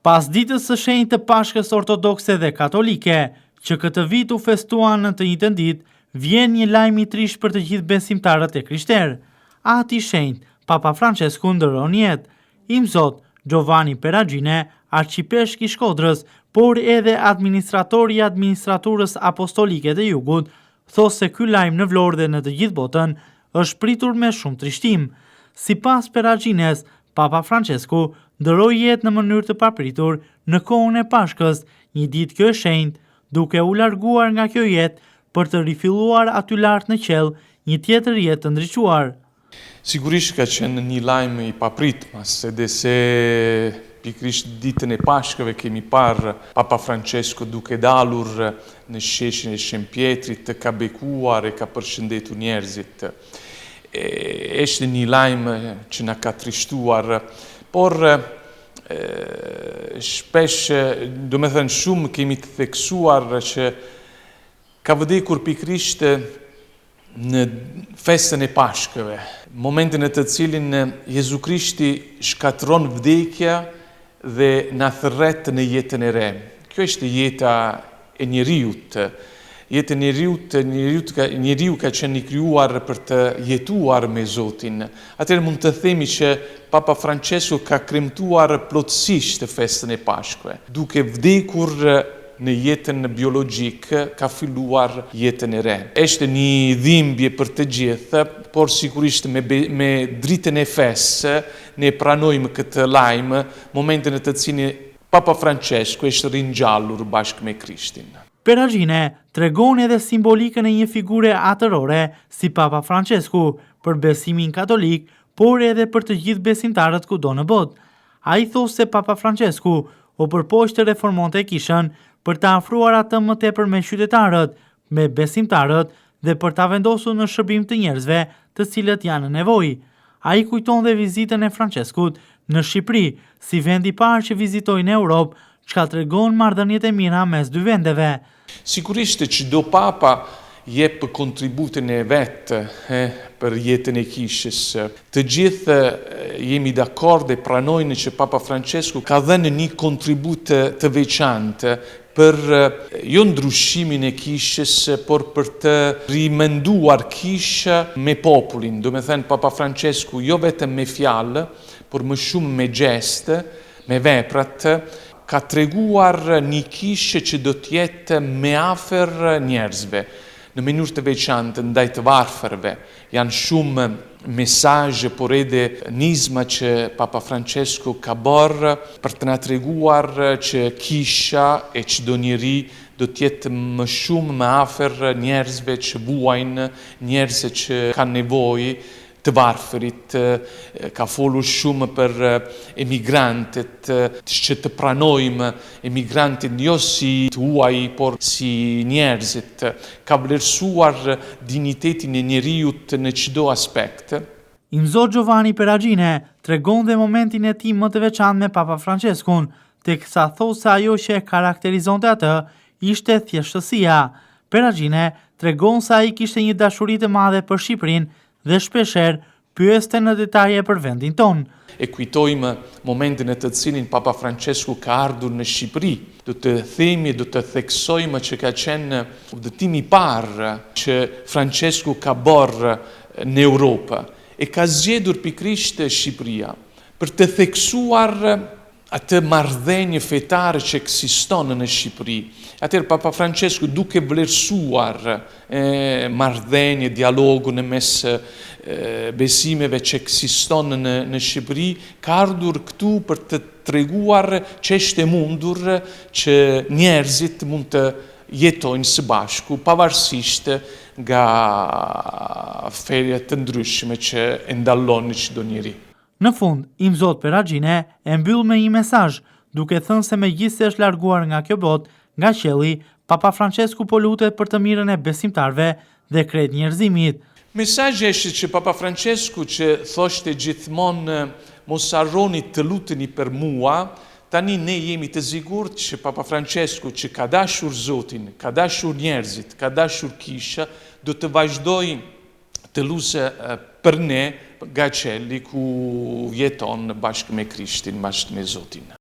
Pas ditës së shenjtë të Pashkës ortodokse dhe katolike, që këtë vit u festuan në të njëjtën ditë, vjen një lajm i trisht për të gjithë besimtarët e krishterë. Ati i shenjtë, Papa Francesku ndëron jetë. Im Zot Giovanni Peragine, arqipeshk i Shkodrës, por edhe administratori i administraturës apostolike të Jugut, thos se ky lajm në Vlorë dhe në të gjithë botën është pritur me shumë trishtim. Sipas Peragines, Papa Francesku ndëroi jetë në mënyrë të papritur në kohën e Pashkës, një ditë kjo e shenjtë, duke u larguar nga kjo jetë për të rifilluar aty lart në qell një tjetër jetë të ndriçuar. Sigurisht ka qenë një lajm i papritmas, edhe se pikërisht ditën e Pashkëve kemi parë Papa Francesku duke dalur në sheshin e Shempjetrit, të ka bekuar e ka përshëndetur njerëzit. Është një lajm që na ka trishtuar, por shpesh, do me thënë shumë, kemi të theksuar që ka vdekur pikërisht në festën e Pashkëve, momentin e të cilin Jezu Krishti shkatron vdekja dhe na thërret në jetën e re. Kjo është jeta e njeriut. Jetë njeriu ka qenë i krijuar për të jetuar me Zotin. Atëherë mund të themi që Papa Francesku ka kremtuar plotësisht festën e Pashkëve. Duke vdekur në jetën biologjik, ka filluar jetën e re. Është një dhimbje për të gjithë, por sigurisht me dritën e fesë ne pranojmë këtë lajm, momentin e të cilin Papa Francesku është ringjallur bashkë me Krishtin. Peragine tregon edhe simbolikën e një figure atërore si Papa Francesku për besimin katolik, por edhe për të gjithë besimtarët kudo në botë. Ai thos se Papa Francesku u përpoq të reformonte kishën për të afruar atë më tepër me qytetarët, me besimtarët dhe për ta vendosur në shërbim të njerëzve të cilët janë në nevojë. Ai kujton dhe vizitën e Franceskut në Shqipëri, si vend i parë që vizitoi në Europë, çka tregon marrëdhëniet e mira mes dy vendeve. Sigurisht çdo papa jep kontributin e vet për jetën e kishës. Të gjithë jemi dakord dhe pranojnë që Papa Francesku ka dhënë një kontribut të veçantë për jo ndryshimin e kishës, por për të rimenduar kisha me popullin. Do me thënë Papa Francesku jo vetëm me fjalë, por më shumë me geste, me veprat, ka treguar një kishë që do të jetë me afër njerëzve, në mënyrë të veçantë ndaj të varfërve. Janë shumë mesazhe, por edhe nizma që Papa Francesku ka bërë për të na treguar që kisha e çdo njeri do të jetë më shumë me afër njerëzve që vuajnë, njerëzve që kanë nevojë, të varfërit, ka folur shumë për emigrantët, që të pranojmë emigrantit jo si të huaj, por si njerëzit. Ka vlerësuar dignitetin e njeriut në çdo aspekt. Im Zot Giovanni Peragine tregon dhe momentin e tij më të veçantë me Papa Franceskun, teksa thos se ajo që e karakterizonte atë ishte thjeshtësia. Peragine tregon se ai kishte një dashuri të madhe për Shqipërinë dhe shpesher pyeste në detaje për vendin ton. E kujtojmë momentin e të cilin Papa Francesku ka ardhur në Shqipëri. Do të themi, do të theksojmë që ka qenë udhëtimi i parë që Francesku ka bërë në Europë. E ka zgjedhur pikërisht Shqipëria për të theksuar atë marrëdhënie fetare që ekziston në Shqipëri. Atëherë Papa Francesku duke vlerësuar marrëdhënie, dialogun mes besimeve që ekziston në Shqipëri, ka ardhur këtu për të treguar që është e mundur që njerëzit mund të jetojnë së bashku, pavarësisht nga fejet të ndryshme që e ndallon çdo njeri. Në fund, Im Zot Peragine e mbyll me një mesazh, duke thënë se megjithëse se është larguar nga kjo botë, nga qielli, Papa Francesku po lutet për të mirën e besimtarve dhe krejt njerëzimit. Mesazhi është që Papa Francesku që thoshte gjithmonë mos harroni të luteni për mua, tani ne jemi të sigurt që Papa Francesku që ka dashur Zotin, ka dashur njerëzit, ka dashur kisha, do të vazhdojë të lutse për ne nga qielli ku jeton bashkë me Krishtin, bashkë me Zotin.